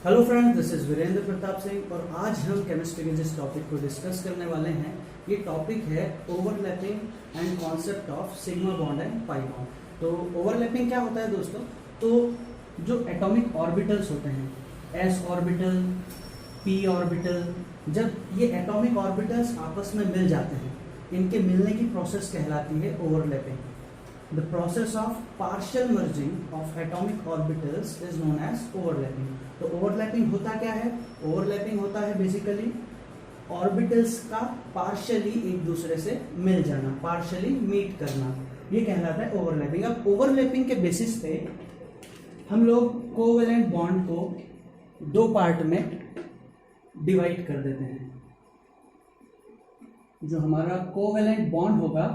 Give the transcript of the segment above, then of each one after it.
Hello friends, this is Virendra Pratap Singh और आज हम केमिस्ट्री के जिस टॉपिक को डिस्कस करने वाले हैं ये टॉपिक है overlapping and concept of sigma bond and pi bond. तो ओवरलैपिंग क्या होता है दोस्तों? तो जो एटॉमिक ऑर्बिटल्स होते हैं, एस ऑर्बिटल, पी ऑर्बिटल, जब ये एटॉमिक ऑर्बिटल्स आपस में मिल जाते हैं, इनके मिलने की प्रोसेस कहलाती है overlapping. The process of partial merging of atomic orbitals is known as overlapping। तो overlapping होता क्या है? overlapping होता है बेसिकली ऑर्बिटल्स का पार्शियली एक दूसरे से मिल जाना, पार्शियली मीट करना, ये कहलाता है ओवरलैपिंग। अब ओवरलैपिंग के बेसिस पे हम लोग कोवेलेंट बॉन्ड को दो पार्ट में डिवाइड कर देते हैं। जो हमारा कोवेलेंट बॉन्ड होगा,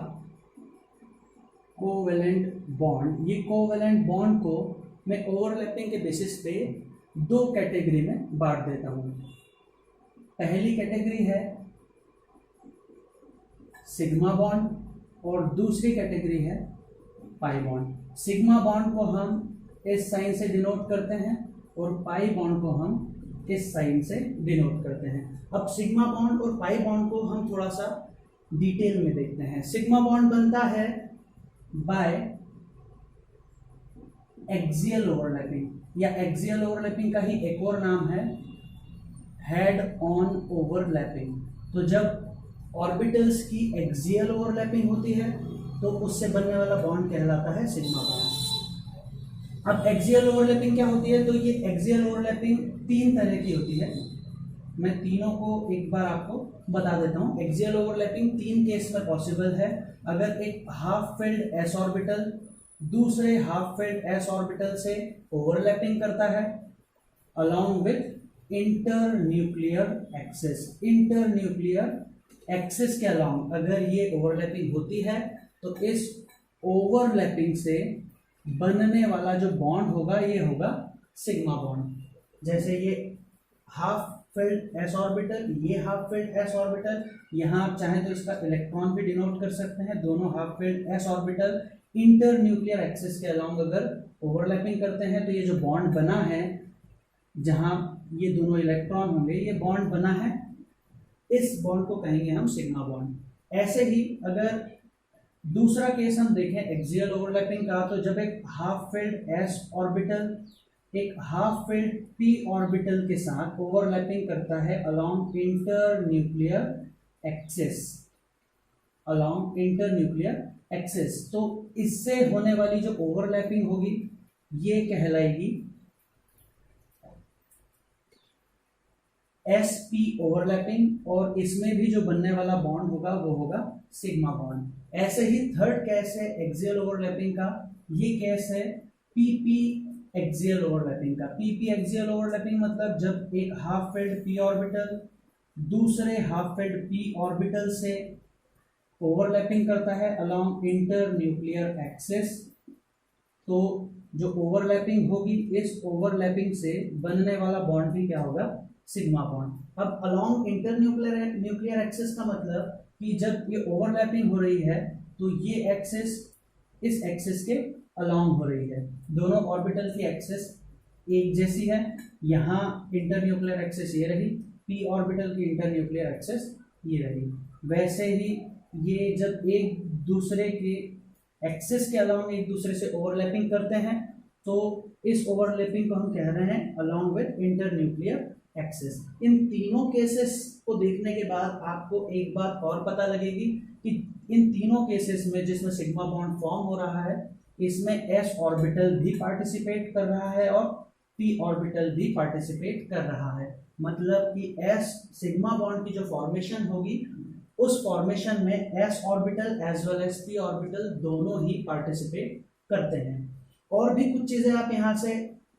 कोवेलेंट बॉन्ड, ये कोवेलेंट बॉन्ड को मैं ओवरलैपिंग के बेसिस पे दो कैटेगरी में बांट देता हूँ। पहली कैटेगरी है सिग्मा बॉन्ड और दूसरी कैटेगरी है पाई बॉन्ड। सिग्मा बॉन्ड को हम इस साइन से डिनोट करते हैं और पाई बॉन्ड को हम इस साइन से डिनोट करते हैं। अब सिग्मा बॉन्ड और पाई बॉन्ड को हम थोड़ा सा डिटेल में देखते हैं। सिग्मा बॉन्ड बनता है बाय एक्सियल ओवरलैपिंग, या एक्सियल ओवरलैपिंग का ही एक और नाम है हेड ऑन ओवरलैपिंग। तो जब ऑर्बिटल्स की एक्सियल ओवरलैपिंग होती है तो उससे बनने वाला बॉन्ड कहलाता है सिग्मा बॉन्ड। अब एक्सियल ओवरलैपिंग क्या होती है? तो ये एक्सियल ओवरलैपिंग तीन तरह की होती है। मैं तीनों को एक बार आपको बता देता हूँ। एक्सियल ओवरलैपिंग तीन केस में पॉसिबल है। अगर एक हाफ फिल्ड एस ऑर्बिटल दूसरे हाफ फिल्ड एस ऑर्बिटल से ओवरलैपिंग करता है along with internuclear axis, internuclear axis के अलोंग अगर ये ओवरलैपिंग होती है तो इस ओवरलैपिंग से बनने वाला जो बॉन्ड होगा ये होगा सिग्मा बॉन्ड। जैसे ये हाफ फिल्ड एस ऑर्बिटल, ये हाफ फिल्ड एस ऑर्बिटल, यहाँ आप चाहें तो इसका इलेक्ट्रॉन भी डिनोट कर सकते हैं। दोनों half filled S orbital internuclear axis के अलोंग अगर ओवरलैपिंग करते हैं तो ये जो बॉन्ड बना है, जहाँ ये दोनों इलेक्ट्रॉन होंगे, ये बॉन्ड बना है, इस बॉन्ड को कहेंगे हम सिग्मा बॉन्ड। ऐसे ही अगर दूसरा केस हम देखें एक्सियल ओवरलैपिंग का, तो जब एक हाफ फिल्ड एस ऑर्बिटल एक हाफ फिल्ड पी ऑर्बिटल के साथ ओवरलैपिंग करता है along internuclear axis, along internuclear axis, तो इससे होने वाली जो ओवरलैपिंग होगी ये कहलाएगी एस पी ओवरलैपिंग, और इसमें भी जो बनने वाला बॉन्ड होगा वो होगा सिग्मा बॉन्ड। ऐसे ही थर्ड केस है एक्सियल ओवरलैपिंग का, ये केस है पीपी एक्सियल ओवरलैपिंग का। पीपी एक्सियल ओवरलैपिंग मतलब जब एक हाफ फिल्ड पी ऑर्बिटल दूसरे हाफ फिल्ड पी ऑर्बिटल से ओवरलैपिंग करता है अलोंग इंटरन्यूक्लियर एक्सिस, तो जो ओवरलैपिंग होगी इस ओवरलैपिंग से बनने वाला बॉन्ड भी क्या होगा? Sigma bond. अब अलोंग इंटरन्यूक्लियर एक्सिस का मतलब कि जब ये ओवरलैपिंग हो रही है तो ये एक्सिस इस एक्सिस के अलोंग हो रही है। दोनों ऑर्बिटल की एक्सिस एक जैसी है। यहाँ इंटरन्यूक्लियर एक्सिस ये रही, पी ऑर्बिटल की इंटरन्यूक्लियर एक्सिस ये रही। वैसे ही ये जब एक दूसरे के एक्सिस के अलोंग एक दूसरे से ओवरलैपिंग करते हैं तो इस ओवरलैपिंग को हम कह रहे हैं अलोंग विद इंटरन्यूक्लियर एक्सिस। इन तीनों केसेस को देखने के बाद आपको एक बात और पता लगेगी कि इन तीनों केसेस में जिसमें सिग्मा बॉन्ड फॉर्म हो रहा है इसमें एस ऑर्बिटल भी पार्टिसिपेट कर रहा है और पी ऑर्बिटल भी पार्टिसिपेट कर रहा है। मतलब कि एस सिग्मा बॉन्ड की जो फॉर्मेशन होगी उस फॉर्मेशन में S orbital as well as P orbital दोनों ही पार्टिसिपेट करते हैं। और भी कुछ चीजें आप यहाँ से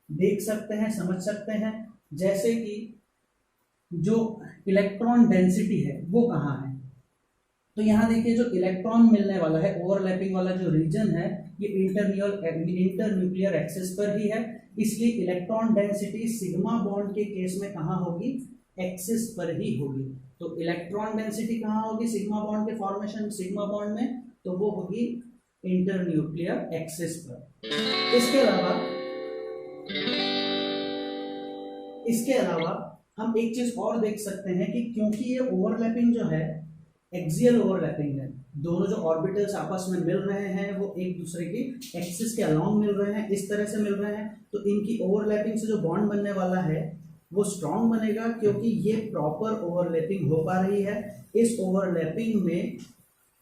देख सकते हैं, समझ सकते हैं, जैसे कि जो इलेक्ट्रॉन डेंसिटी है वो कहाँ है। तो यहाँ देखिए जो इलेक्ट्रॉन मिलने वाला है, ओवरलैपिंग वाला जो रीजन है ये इंटरन्यूक्लियर एक्सिस पर ही है, इसलिए इलेक्ट्रॉन डेंसिटी सिग्मा बॉन्ड के केस में कहाँ होगी? एक्सिस पर ही होगी। तो इलेक्ट्रॉन डेंसिटी कहाँ होगी सिग्मा बॉन्ड के फॉर्मेशन सिग्मा बॉन्ड में? तो वो होगी इंटरन्यूक्लियर एक्सिस पर। इसके अलावा इसके अलावा हम एक चीज और देख सकते हैं कि क्योंकि ये ओवरलैपिंग जो है एक्सियल ओवरलैपिंग है, दोनों जो ऑर्बिटल्स आपस में मिल रहे हैं वो एक दूसरे की एक्सिस के अलोंग मिल रहे हैं, इस तरह से मिल रहे हैं, तो इनकी ओवरलैपिंग से जो बॉन्ड बनने वाला है वो स्ट्रॉन्ग बनेगा क्योंकि ये प्रॉपर ओवरलैपिंग हो पा रही है। इस ओवरलैपिंग में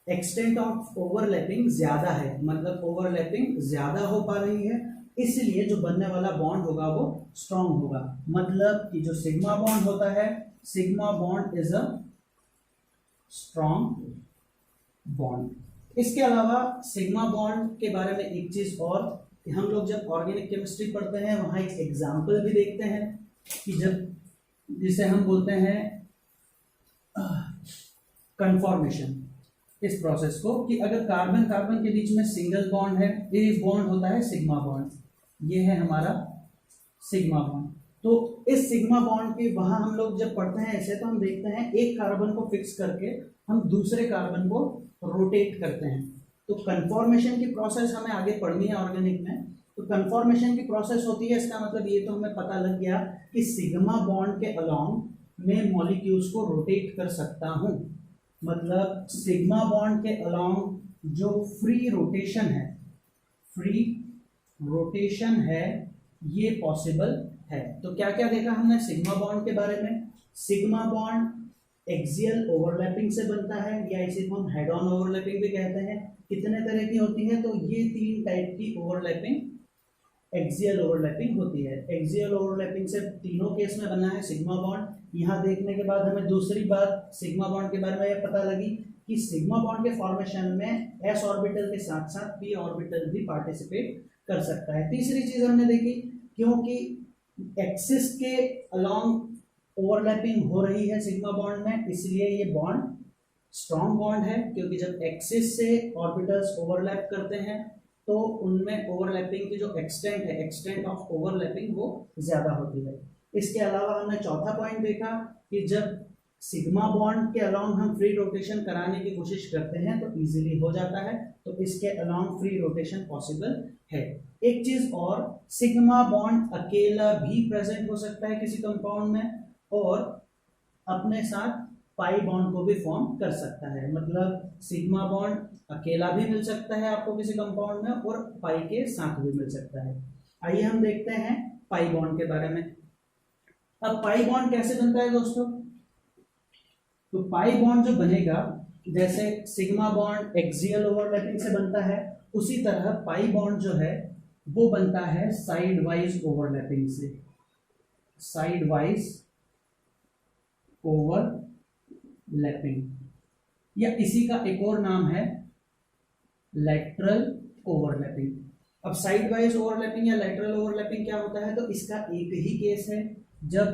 एक्सटेंट ऑफ ओवरलैपिंग ज्यादा है, मतलब ओवरलैपिंग ज्यादा हो पा रही है, इसलिए जो बनने वाला बॉन्ड होगा वो स्ट्रॉन्ग होगा। मतलब कि जो सिग्मा बॉन्ड होता है, sigma bond is a strong bond. इसके अलावा सिग्मा बॉन्ड के बारे में एक चीज और, हम लोग जब ऑर्गेनिक केमिस्ट्री पढ़ते हैं वहां एक एग्जाम्पल भी देखते हैं कि जब जिसे हम बोलते हैं कन्फॉर्मेशन, इस प्रोसेस को, कि अगर कार्बन कार्बन के बीच में सिंगल बॉन्ड है, ये बॉन्ड होता है सिग्मा बॉन्ड, ये है हमारा सिग्मा बॉन्ड। तो इस सिग्मा बॉन्ड के वहां हम लोग जब पढ़ते हैं ऐसे, तो हम देखते हैं एक कार्बन को फिक्स करके हम दूसरे कार्बन को रोटेट करते हैं। तो कन्फॉर्मेशन की प्रोसेस हमें आगे पढ़नी है ऑर्गेनिक में। तो कन्फॉर्मेशन की प्रोसेस होती है, इसका मतलब ये तो हमें पता लग गया कि सिग्मा बॉन्ड के अलोंग मैं मॉलिक्यूल्स को रोटेट कर सकता हूं। मतलब सिग्मा बॉन्ड के अलोंग जो फ्री रोटेशन है, फ्री रोटेशन है, ये पॉसिबल है। तो क्या क्या देखा हमने सिग्मा बॉन्ड के बारे में? सिग्मा बॉन्ड एक्सियल ओवरलैपिंग से बनता है, या इसे हम हेड ऑन ओवरलैपिंग भी कहते हैं। कितने तरह की होती है? तो ये 3 टाइप की ओवरलैपिंग एक्सियल ओवरलैपिंग होती है। एक्सियल ओवरलैपिंग से तीनों केस में बना है सिग्मा बॉन्ड। यहाँ देखने के बाद हमें दूसरी बात सिग्मा बॉन्ड के बारे में यह पता लगी कि सिग्मा बॉन्ड के फॉर्मेशन में s ऑर्बिटल के साथ साथ p ऑर्बिटल भी पार्टिसिपेट कर सकता है। तीसरी चीज हमने देखी, क्योंकि एक्सिस के अलोंग ओवरलैपिंग हो रही है सिग्मा बॉन्ड में, इसलिए ये बॉन्ड स्ट्रॉन्ग बॉन्ड है, क्योंकि जब एक्सिस से ऑर्बिटल्स ओवरलैप करते हैं तो उनमें ओवरलैपिंग की जो एक्सटेंट है, एक्सटेंट ऑफ ओवरलैपिंग, वो ज्यादा होती है। इसके अलावा हमने चौथा पॉइंट देखा कि जब सिग्मा बॉन्ड के अलोंग हम फ्री रोटेशन कराने की कोशिश करते हैं तो इजीली हो जाता है, तो इसके अलोंग फ्री रोटेशन पॉसिबल है। एक चीज और, सिग्मा बॉन्ड अकेला भी प्रेजेंट हो सकता है किसी कंपाउंड में, और अपने साथ पाई बॉन्ड को भी फॉर्म कर सकता है। मतलब सिग्मा बॉन्ड अकेला भी मिल सकता है आपको किसी कंपाउंड में, और पाई के साथ भी मिल सकता है। आइए हम देखते हैं पाई बॉन्ड के बारे में। अब पाई बॉन्ड कैसे बनता है दोस्तों? तो पाई बॉन्ड जो बनेगा, जैसे सिग्मा बॉन्ड एक्सियल ओवरलैपिंग से बनता है, उसी तरह पाई बॉन्ड जो है वो बनता है साइड वाइज ओवरलैपिंग से। साइड वाइज ओवरलैपिंग, या इसी का एक और नाम है लैटरल ओवरलैपिंग। अब साइड वाइज ओवरलैपिंग या लैटरल ओवरलैपिंग क्या होता है? तो इसका एक ही केस है, जब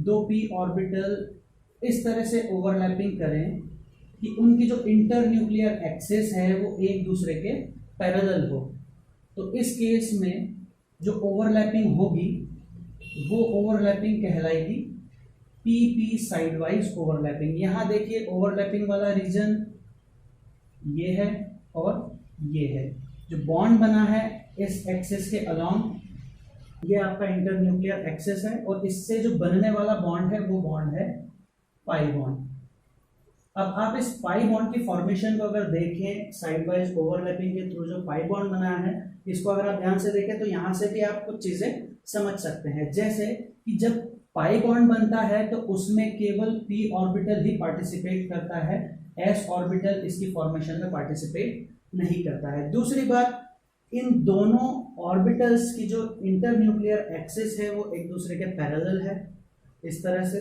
2p ऑर्बिटल इस तरह से ओवरलैपिंग करें कि उनकी जो इंटर न्यूक्लियर एक्सिस है वो एक दूसरे के पैरेलल हो। तो इस केस में जो ओवरलैपिंग होगी वो ओवरलैपिंग कहलाएगी PP साइड वाइज ओवरलैपिंग। यहां देखिए ओवरलैपिंग वाला रीजन ये है और ये है, जो बॉन्ड बना है इस एक्सिस के अलोंग, ये आपका इंटर न्यूक्लियर एक्सिस है, और इससे जो बनने वाला बॉन्ड है वो बॉन्ड है पाई बॉन्ड। अब आप इस पाई बॉन्ड की फॉर्मेशन को अगर देखें, साइड वाइज ओवरलैपिंग के थ्रू जो पाई बॉन्ड बना है, इसको अगर आप ध्यान से देखें तो यहां से भी आप कुछ चीजें समझ सकते हैं। जैसे कि जब पाई बॉन्ड बनता है तो उसमें केवल p ऑर्बिटल ही पार्टिसिपेट करता है, s ऑर्बिटल इसकी फॉर्मेशन में पार्टिसिपेट नहीं करता है। दूसरी बात, इन दोनों ऑर्बिटल्स की जो इंटर न्यूक्लियर एक्सिस है वो एक दूसरे के पैरेलल है, इस तरह से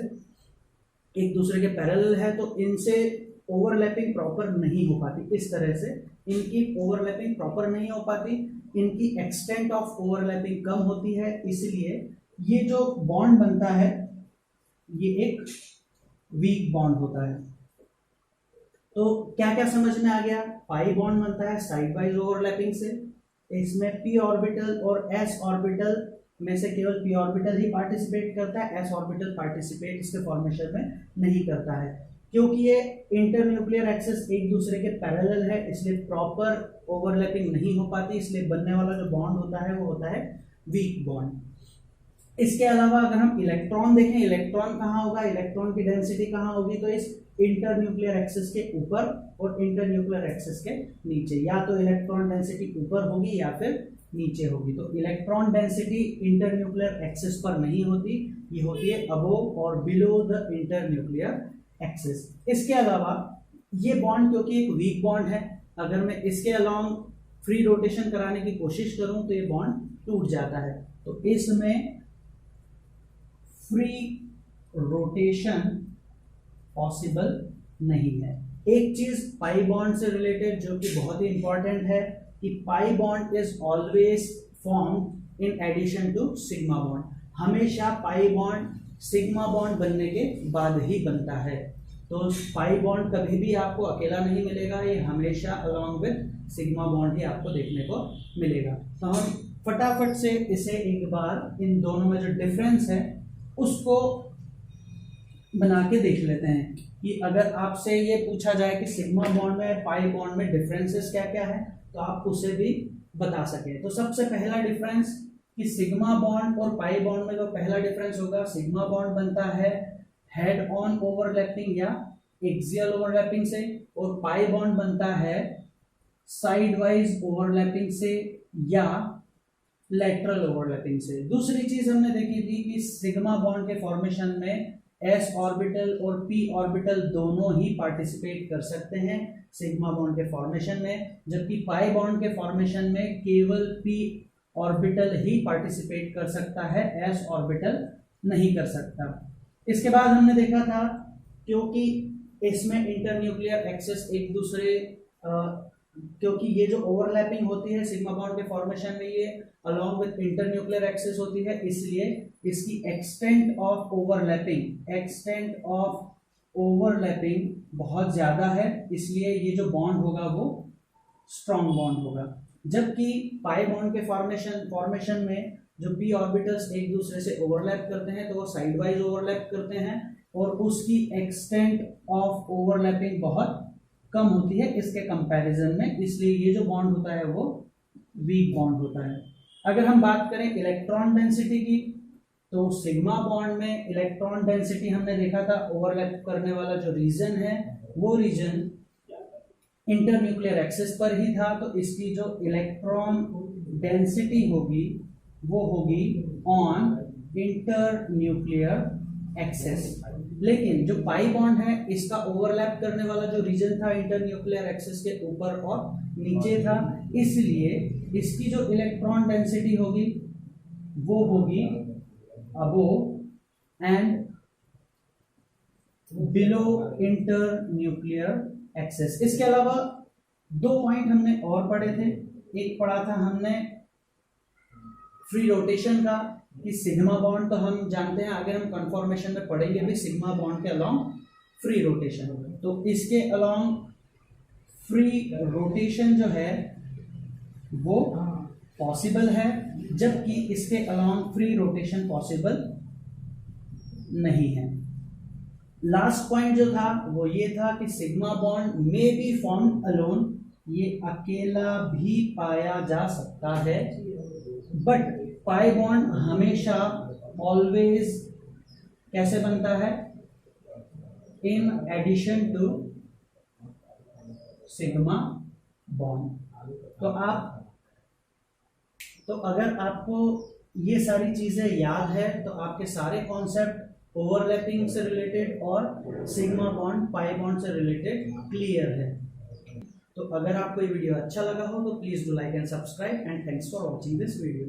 एक दूसरे के पैरेलल है, तो इनसे ओवरलैपिंग प्रॉपर नहीं हो पाती। इस तरह से इनकी ओवरलैपिंग प्रॉपर नहीं हो पाती, इनकी एक्सटेंट ऑफ ओवरलैपिंग कम होती है, इसलिए ये जो बॉन्ड बनता है ये एक वीक बॉन्ड होता है। तो क्या क्या समझ में आ गया? पाई बॉन्ड बनता है साइड वाइज ओवरलैपिंग से, इसमें p ऑर्बिटल और s ऑर्बिटल में से केवल p ऑर्बिटल ही पार्टिसिपेट करता है, s ऑर्बिटल पार्टिसिपेट इसके फॉर्मेशन में नहीं करता है। क्योंकि ये इंटर न्यूक्लियर एक्सिस एक दूसरे के पैरेलल है, इसलिए प्रॉपर ओवरलैपिंग नहीं हो पाती, इसलिए बनने वाला जो बॉन्ड होता है वो होता है वीक बॉन्ड। इसके अलावा अगर हम इलेक्ट्रॉन देखें, इलेक्ट्रॉन कहाँ होगा, इलेक्ट्रॉन की डेंसिटी कहाँ होगी, तो इस इंटरन्यूक्लियर एक्सिस के ऊपर और इंटरन्यूक्लियर एक्सिस के नीचे, या तो इलेक्ट्रॉन डेंसिटी ऊपर होगी या फिर नीचे होगी। तो इलेक्ट्रॉन डेंसिटी इंटरन्यूक्लियर एक्सिस पर नहीं होती, ये होती है अबोव और बिलो द इंटरन्यूक्लियर एक्सिस। इसके अलावा ये बॉन्ड क्योंकि एक वीक बॉन्ड है, अगर मैं इसके अलोंग फ्री रोटेशन कराने की कोशिश करूं तो ये बॉन्ड टूट जाता है। तो इसमें फ्री रोटेशन पॉसिबल नहीं है। एक चीज पाई बॉन्ड से रिलेटेड जो कि बहुत ही इंपॉर्टेंट है कि pi bond is always formed in addition to sigma bond. हमेशा पाई बॉन्ड सिग्मा बॉन्ड बनने के बाद ही बनता है। तो पाई बॉन्ड कभी भी आपको अकेला नहीं मिलेगा, ये हमेशा अलोंग विद सिग्मा बॉन्ड ही आपको देखने को मिलेगा। तो हम फटाफट से इसे एक बार इन दोनों में जो डिफरेंस है उसको बना के देख लेते हैं कि अगर आपसे ये पूछा जाए कि सिग्मा बॉन्ड में पाई बॉन्ड में डिफरेंसेस क्या क्या है तो आप उसे भी बता सकें। तो सबसे पहला डिफरेंस कि सिग्मा बॉन्ड और पाई बॉन्ड में जो पहला डिफरेंस होगा, सिग्मा बॉन्ड बनता है हेड ऑन ओवरलैपिंग या एक्सियल ओवरलैपिंग से, और पाई बॉन्ड बनता है साइड वाइज ओवरलैपिंग से या लेटरल ओवरलैपिंग से। दूसरी चीज हमने देखी थी कि सिग्मा बॉन्ड के फॉर्मेशन में s ऑर्बिटल और p ऑर्बिटल दोनों ही पार्टिसिपेट कर सकते हैं सिग्मा बॉन्ड के फॉर्मेशन में, जबकि पाई बॉन्ड के फॉर्मेशन में केवल p ऑर्बिटल ही पार्टिसिपेट कर सकता है, s ऑर्बिटल नहीं कर सकता। इसके बाद हमने देखा था क्योंकि इसमें इंटरन्यूक्लियर एक्सिस एक दूसरे क्योंकि ये जो ओवरलैपिंग होती है सिग्मा बॉन्ड के फॉर्मेशन में ये अलोंग विद इंटरन्यूक्लियर एक्सिस होती है, इसलिए इसकी एक्सटेंट ऑफ ओवरलैपिंग बहुत ज्यादा है, इसलिए ये जो बॉन्ड होगा वो स्ट्रॉन्ग बॉन्ड होगा। जबकि पाई बॉन्ड के फॉर्मेशन में जो p ऑर्बिटल्स एक दूसरे से ओवरलैप करते हैं तो वो साइड वाइज ओवरलैप करते हैं और उसकी एक्सटेंट ऑफ ओवरलैपिंग बहुत कम होती है इसके कंपैरिजन में, इसलिए ये जो बॉन्ड होता है वो वीक बॉन्ड होता है। अगर हम बात करें इलेक्ट्रॉन डेंसिटी की तो सिग्मा बॉन्ड में इलेक्ट्रॉन डेंसिटी हमने देखा था ओवरलैप करने वाला जो रीजन है वो रीजन इंटरन्यूक्लियर एक्सिस पर ही था, तो इसकी जो इलेक्ट्रॉन डेंसिटी होगी वो होगी ऑन इंटरन्यूक्लियर एक्सिस। लेकिन जो पाई बॉन्ड है इसका ओवरलैप करने वाला जो रीजन था इंटरन्यूक्लियर एक्सिस के ऊपर और नीचे था, इसलिए इसकी जो इलेक्ट्रॉन डेंसिटी होगी वो होगी above and below internuclear axis. इसके अलावा दो पॉइंट हमने और पढ़े थे, एक पढ़ा था हमने फ्री रोटेशन का कि सिग्मा बॉन्ड तो हम जानते हैं, आगे हम कन्फॉर्मेशन में पढ़ेंगे भी सिग्मा बॉन्ड के अलोंग फ्री रोटेशन, तो इसके अलोंग फ्री रोटेशन जो है वो पॉसिबल है, जबकि इसके अलोंग फ्री रोटेशन पॉसिबल नहीं है। लास्ट पॉइंट जो था वो ये था कि sigma bond may be formed alone, ये अकेला भी पाया जा सकता है, बट पाई बॉन्ड हमेशा ऑलवेज कैसे बनता है, in addition to sigma bond. तो अगर आपको ये सारी चीजें याद है तो आपके सारे कॉन्सेप्ट ओवरलैपिंग से रिलेटेड और सिग्मा बॉन्ड पाई बॉन्ड से रिलेटेड क्लियर है। तो अगर आपको ये वीडियो अच्छा लगा हो तो please do like and subscribe and thanks for watching this video.